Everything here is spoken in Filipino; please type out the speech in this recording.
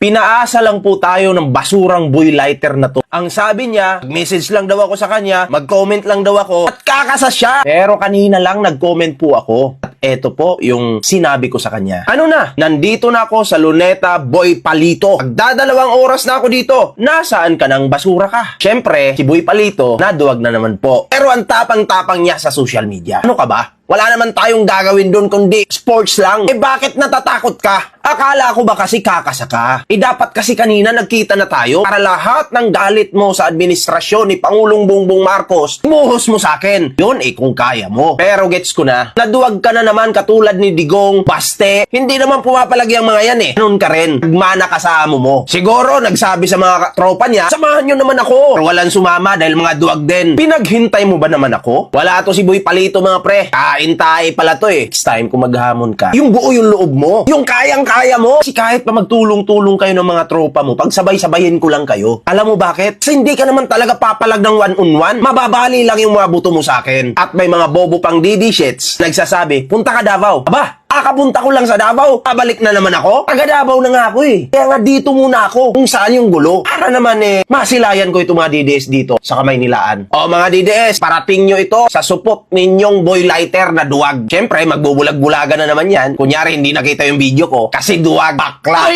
Pinaasa lang po tayo ng basurang boy lighter na to. Ang sabi niya, message lang daw ako sa kanya, mag-comment lang daw ako, at kakasa siya. Pero kanina lang nag-comment po ako. At eto po yung sinabi ko sa kanya. Ano na? Nandito na ako sa Luneta Boy Palito. Magdadalawang oras na ako dito. Nasaan ka ng basura ka? Siyempre, si Boy Palito, naduwag na naman po. Pero ang tapang-tapang niya sa social media. Ano ka ba? Wala naman tayong gagawin doon kundi sports lang. Eh bakit natatakot ka? Akala ko ba kasi kakasa ka? Eh dapat kasi kanina nagkita na tayo para lahat ng galit mo sa administrasyon ni Pangulong Bongbong Marcos, imuhos mo sa akin. Yun kung kaya mo. Pero gets ko na, naduwag ka na naman katulad ni Digong, Baste. Hindi naman pumapalagi ang mga yan Noon ka rin. Nagmana ka sa amo mo. Siguro nagsabi sa mga tropa niya, samahan nyo naman ako. Pero walang sumama dahil mga duwag din. Pinaghintay mo ba naman ako? Wala to si Boy Palito mga pre. Kain tayo pala to Next time kung maghamon ka, yung buo yung loob mo. Yung kayang-kaya mo. Kasi kahit pa magtulong-tulong kayo ng mga tropa mo, pagsabay-sabayin ko lang kayo. Alam mo bakit? Kasi hindi ka naman talaga papalag ng one-on-one. Mababali lang yung mga buto mo sa akin. At may mga bobo pang DD shits nagsasabi, punta ka Davao. Aba, kapunta ko lang sa Davao. Pabalik na naman ako. Taga Davao na nga ako Kaya nga dito muna ako kung saan yung gulo. Para naman masilayan ko itong mga DDS dito sa Kamaynilaan. O mga DDS, parating nyo ito sa supot ninyong boy lighter na duwag. Siyempre, magbubulag-bulaga na naman yan. Kunyari, hindi nakita yung video ko kasi duwag bakla.